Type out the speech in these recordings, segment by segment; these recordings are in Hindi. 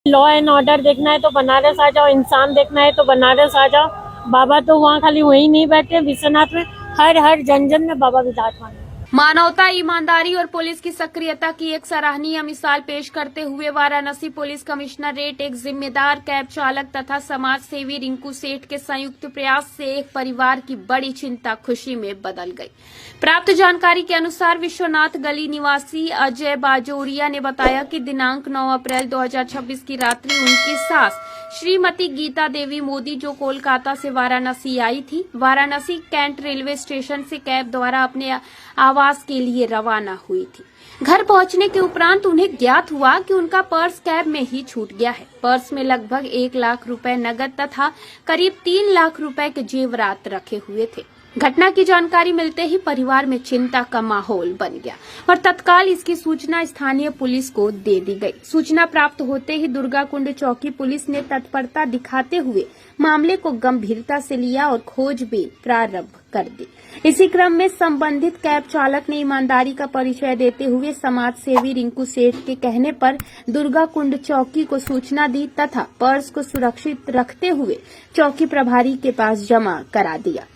लॉ एंड ऑर्डर देखना है तो बनारस आ जाओ, इंसान देखना है तो बनारस आ जाओ। बाबा तो वहाँ खाली वहीं नहीं बैठे, विश्वनाथ में हर जन जन में बाबा विराजमान है। मानवता, ईमानदारी और पुलिस की सक्रियता की एक सराहनीय मिसाल पेश करते हुए वाराणसी पुलिस कमिश्नरेट एक जिम्मेदार कैब चालक तथा समाज सेवी रिंकू सेठ के संयुक्त प्रयास से एक परिवार की बड़ी चिंता खुशी में बदल गई। प्राप्त जानकारी के अनुसार विश्वनाथ गली निवासी अजय बाजोरिया ने बताया कि दिनांक 9 अप्रैल 2026 की रात्रि उनकी सास श्रीमती गीता देवी मोदी, जो कोलकाता से वाराणसी आई थी, वाराणसी कैंट रेलवे स्टेशन से कैब द्वारा अपने आवास के लिए रवाना हुई थी। घर पहुंचने के उपरांत उन्हें ज्ञात हुआ कि उनका पर्स कैब में ही छूट गया है। पर्स में लगभग 1 लाख रुपए नगद तथा करीब 3 लाख रुपए के जेवरात रखे हुए थे। घटना की जानकारी मिलते ही परिवार में चिंता का माहौल बन गया और तत्काल इसकी सूचना स्थानीय पुलिस को दे दी गई। सूचना प्राप्त होते ही दुर्गाकुंड चौकी पुलिस ने तत्परता दिखाते हुए मामले को गंभीरता से लिया और खोजबीन प्रारंभ कर दी। इसी क्रम में संबंधित कैब चालक ने ईमानदारी का परिचय देते हुए समाज सेवी रिंकू सेठ के कहने पर दुर्गाकुंड चौकी को सूचना दी तथा पर्स को सुरक्षित रखते हुए चौकी प्रभारी के पास जमा करा दिया।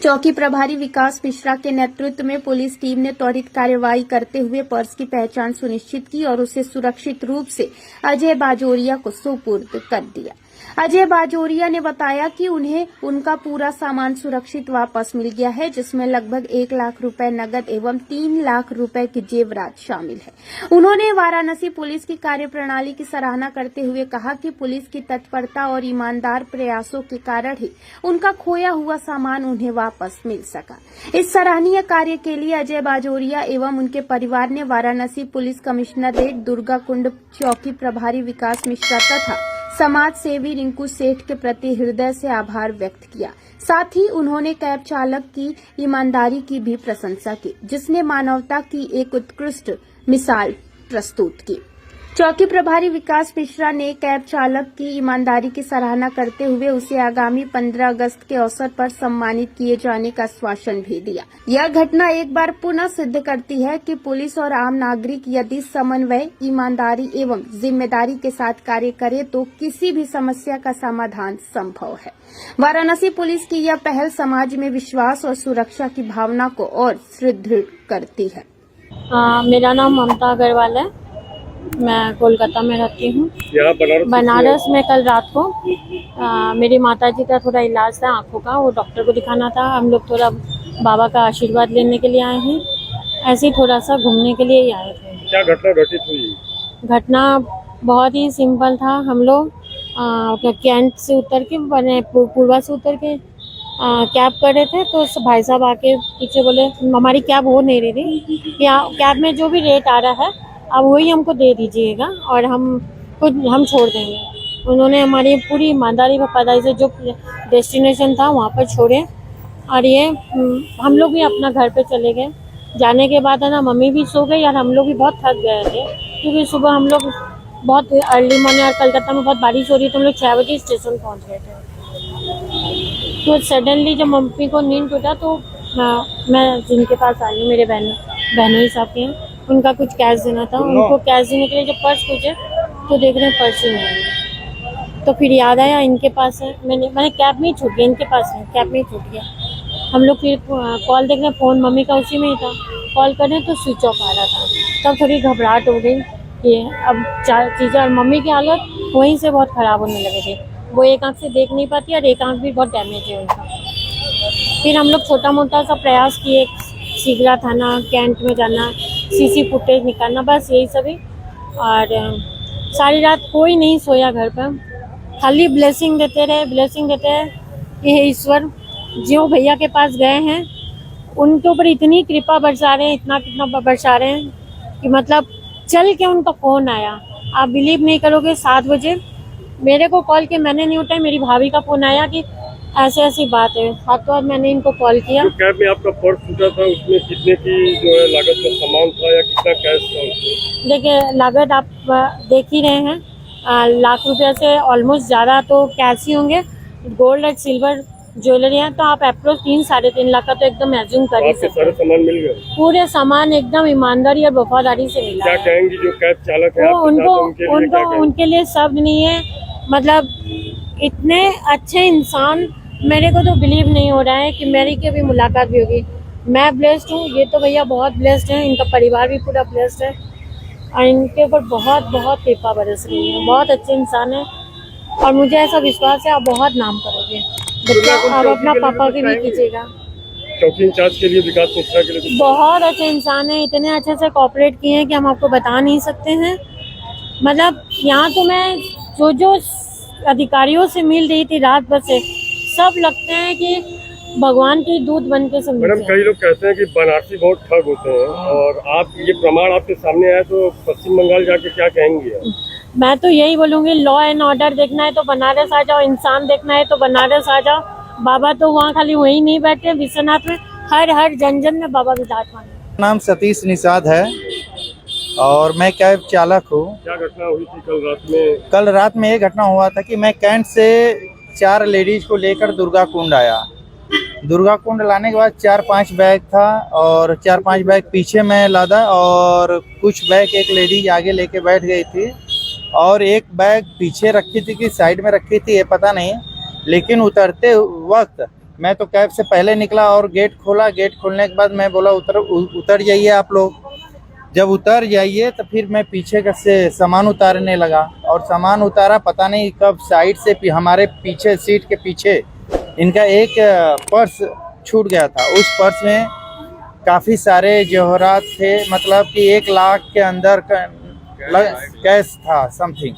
चौकी प्रभारी विकास मिश्रा के नेतृत्व में पुलिस टीम ने त्वरित कार्यवाही करते हुए पर्स की पहचान सुनिश्चित की और उसे सुरक्षित रूप से अजय बाजोरिया को सुपुर्द कर दिया। अजय बाजोरिया ने बताया कि उन्हें उनका पूरा सामान सुरक्षित वापस मिल गया है, जिसमें लगभग 1 लाख रुपए नगद एवं 3 लाख रुपए की जेवरात शामिल है। उन्होंने वाराणसी पुलिस की कार्यप्रणाली की सराहना करते हुए कहा कि पुलिस की तत्परता और ईमानदार प्रयासों के कारण ही उनका खोया हुआ सामान उन्हें वापस मिल सका। इस सराहनीय कार्य के लिए अजय बाजोरिया एवं उनके परिवार ने वाराणसी पुलिस कमिश्नरेट दुर्गाकुंड चौकी प्रभारी विकास मिश्रा तथा समाज सेवी रिंकू सेठ के प्रति हृदय से आभार व्यक्त किया। साथ ही उन्होंने कैब चालक की ईमानदारी की भी प्रशंसा की, जिसने मानवता की एक उत्कृष्ट मिसाल प्रस्तुत की। चौकी प्रभारी विकास मिश्रा ने कैब चालक की ईमानदारी की सराहना करते हुए उसे आगामी 15 अगस्त के अवसर पर सम्मानित किए जाने का आश्वासन भी दिया। यह घटना एक बार पुनः सिद्ध करती है कि पुलिस और आम नागरिक यदि समन्वय, ईमानदारी एवं जिम्मेदारी के साथ कार्य करे तो किसी भी समस्या का समाधान संभव है। वाराणसी पुलिस की यह पहल समाज में विश्वास और सुरक्षा की भावना को और सुदृढ़ करती है। मेरा नाम ममता अग्रवाल है, मैं कोलकाता में रहती हूँ। बनारस में कल रात को मेरी माताजी का थोड़ा इलाज था आँखों का, वो डॉक्टर को दिखाना था। हम लोग थोड़ा बाबा का आशीर्वाद लेने के लिए आए हैं, ऐसे ही थोड़ा सा घूमने के लिए ही आए थे। क्या घटना घटित हुई? घटना बहुत ही सिंपल था। हम लोग कैंट से उतर के पूर्वा से उतर के कैब कर रहे थे, तो भाई साहब आके पीछे बोले हमारी कैब हो नहीं रही थी, कैब में जो भी रेट आ रहा है अब वही हमको दे दीजिएगा और हम छोड़ देंगे। उन्होंने हमारी पूरी ईमानदारी वफादारी से जो डेस्टिनेशन था वहाँ पर छोड़े और ये हम लोग भी अपना घर पे चले गए। जाने के बाद है ना, मम्मी भी सो गई और हम लोग भी बहुत थक गए थे, क्योंकि सुबह हम लोग बहुत अर्ली मॉर्निंग और कलकत्ता में बहुत बारिश हो रही थी। हम लोग 6 बजे स्टेशन पहुँच गए थे। तो सडनली जब मम्मी को नींद टूटा तो मैं जिनके पास आई हूँ, मेरे बहनोई साहब के हैं, उनका कुछ कैश देना था। उनको कैश देने के लिए जब पर्स पूछे तो देख रहे हैं पर्स ही नहीं है। तो फिर याद आया इनके पास है, मैंने कैब में ही छूट गया, इनके पास है, कैब में ही छूट गया। हम लोग फिर कॉल देख रहे हैं, फ़ोन मम्मी का उसी में ही था, कॉल कर रहे हैं तो स्विच ऑफ आ रहा था। तब थोड़ी घबराहट हो गई कि अब चीज़ें, और मम्मी की हालत वहीं से बहुत ख़राब होने लगे थे। वो एक आँख से देख नहीं पाती और एक आँख भी बहुत डैमेज है उनका। फिर हम लोग छोटा मोटा सा प्रयास किए, सीगरा थाना, कैंट में जाना, सीसी फुटेज निकालना, बस यही सभी। और सारी रात कोई नहीं सोया घर पर, खाली ब्लेसिंग देते रहे। ये ईश्वर जो भैया के पास गए हैं उनके ऊपर इतनी कृपा बरसा रहे हैं, इतना बरसा रहे हैं कि मतलब चल के उनका फ़ोन आया। आप बिलीव नहीं करोगे, 7 बजे मेरे को कॉल किया, मैंने नहीं उठाया, मेरी भाभी का फ़ोन आया कि ऐसी बात है। हाथों हाथ मैंने इनको कॉल किया। तो कैब में आपका पर्स छूटा था, उसमें कितने की जो है लागत का सामान था या कितना कैश था उसमें? देखिए, लागत आप देख ही रहे हैं, लाख रुपया से ऑलमोस्ट ज़्यादा तो कैश ही होंगे। गोल्ड और सिल्वर ज्वेलरी है, तो आप अप्रोच 3-3.5 लाख का तो एकदम एज्यूम कर ही आपके सकते सारे हैं। सामान मिल गए? पूरे सामान एकदम ईमानदारी और वफादारी से मिला क्या है। कहेंगी जो कैब चालक है वो आपके उनको साथ, उनके लिए क्या कहेंगी? उनके लिए शब्द नहीं है। मतलब इतने अच्छे इंसान, मेरे को तो बिलीव नहीं हो रहा है कि मेरी की भी मुलाकात भी होगी। मैं ब्लेस्ड हूँ, ये तो भैया बहुत ब्लेस्ड हैं, इनका परिवार भी पूरा ब्लेस्ड है और इनके ऊपर बहुत बहुत कृपा बरस रही है। बहुत अच्छे इंसान है और मुझे ऐसा विश्वास है आप बहुत नाम करोगे। बच्चा आप अपना पापा की भी कीजिएगा। चौकी इंचार्ज के लिए विकास मिश्रा के लिए कुछ? बहुत अच्छे इंसान है, इतने अच्छे से कोऑपरेट किए हैं कि हम आपको बता नहीं सकते हैं। मतलब यहाँ तो मैं जो अधिकारियों से मिल रही थी रात भर से, सब लगते हैं कि भगवान के दूत बन के मैडम, समझे। कई लोग कहते हैं कि बनारसी बहुत ठग होते हैं और आप ये प्रमाण आपके सामने आया तो पश्चिम बंगाल जाके क्या कहेंगी आप? मैं तो यही बोलूंगी, लॉ एंड ऑर्डर देखना है तो बनारस आ जाओ, इंसान देखना है तो बनारस आ जाओ। बाबा तो वहाँ खाली वही नहीं बैठे, विश्वनाथ में हर जन में बाबा विराजमान है। नाम सतीश निषाद है और मैं कैब चालक हूँ। क्या घटना हुई थी कल रात में? कल रात में ये घटना हुआ था कि मैं कैंट से 4 लेडीज को लेकर दुर्गा कुंड आया। दुर्गा कुंड लाने के बाद 4-5 बैग था और 4-5 बैग पीछे में लादा और कुछ बैग एक लेडीज आगे लेके बैठ गई थी और एक बैग पीछे रखी थी कि साइड में रखी थी ये पता नहीं। लेकिन उतरते वक्त मैं तो कैब से पहले निकला और गेट खोला। गेट खोलने के बाद मैं बोला उतर जाइए आप लोग। जब उतर जाइए तो फिर मैं पीछे का से सामान उतारने लगा और सामान उतारा, पता नहीं कब साइड से हमारे पीछे सीट के पीछे इनका एक पर्स छूट गया था। उस पर्स में काफ़ी सारे जवाहरात थे, मतलब कि 1 लाख के अंदर कैश था समथिंग।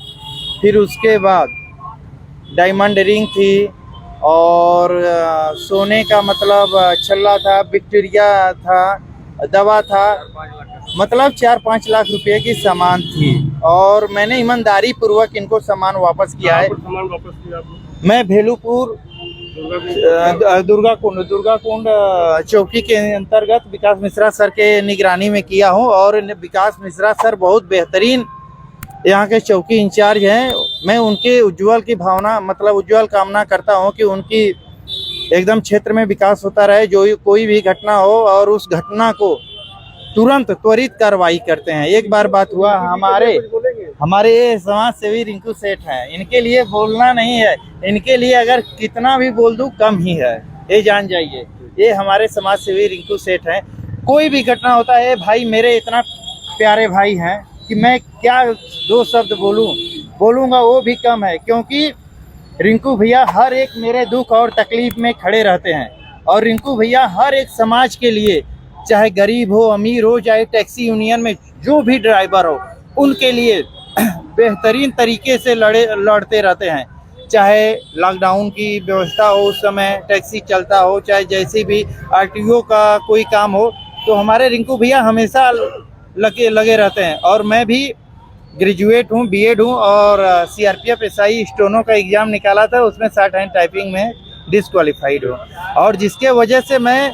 फिर उसके बाद डायमंड रिंग थी और सोने का मतलब छल्ला था, विक्टोरिया था, दवा था, मतलब 4-5 लाख रुपए की सामान थी और मैंने ईमानदारी पूर्वक इनको सामान वापस किया है। सामान वापस किया आपने? मैं भेलूपुर दुर्गा कुंड चौकी के अंतर्गत विकास मिश्रा सर के निगरानी में किया हूं और विकास मिश्रा सर बहुत बेहतरीन यहाँ के चौकी इंचार्ज हैं। मैं उनके उज्जवल की भावना, मतलब उज्जवल कामना करता हूं कि उनकी एकदम क्षेत्र में विकास होता रहे। जो कोई भी घटना हो और उस घटना को तुरंत त्वरित कार्रवाई करते हैं। एक बार बात हुआ, हमारे समाज सेवी रिंकू सेठ हैं, इनके लिए बोलना नहीं है, इनके लिए अगर कितना भी बोल दूं कम ही है, ये जान जाइए। ये हमारे समाज सेवी रिंकू सेठ हैं। कोई भी घटना होता है, भाई मेरे इतना प्यारे भाई हैं कि मैं क्या 2 शब्द बोलूँगा वो भी कम है, क्योंकि रिंकू भैया हर एक मेरे दुख और तकलीफ में खड़े रहते हैं और रिंकू भैया हर एक समाज के लिए, चाहे गरीब हो अमीर हो, चाहे टैक्सी यूनियन में जो भी ड्राइवर हो, उनके लिए बेहतरीन तरीके से लड़ते रहते हैं। चाहे लॉकडाउन की व्यवस्था हो, उस समय टैक्सी चलता हो, चाहे जैसे भी आरटीओ का कोई काम हो, तो हमारे रिंकू भैया हमेशा लगे रहते हैं। और मैं भी ग्रेजुएट हूँ, बीएड हूँ और सीआरपीएफ एसआई स्टोनो का एग्ज़ाम निकाला था, उसमें शॉर्ट हैंड टाइपिंग में डिस्क्वालीफाइड हूँ और जिसके वजह से मैं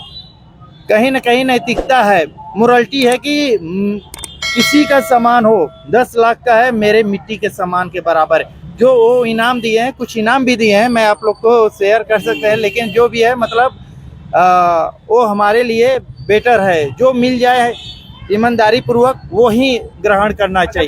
कहीं ना कहीं नैतिकता है, मोरलिटी है कि किसी का सामान हो 10 लाख का है, मेरे मिट्टी के सामान के बराबर है। जो वो इनाम दिए हैं, कुछ इनाम भी दिए हैं, मैं आप लोग को शेयर कर सकते हैं, लेकिन जो भी है मतलब वो हमारे लिए बेटर है। जो मिल जाए ईमानदारी पूर्वक वो ही ग्रहण करना चाहिए।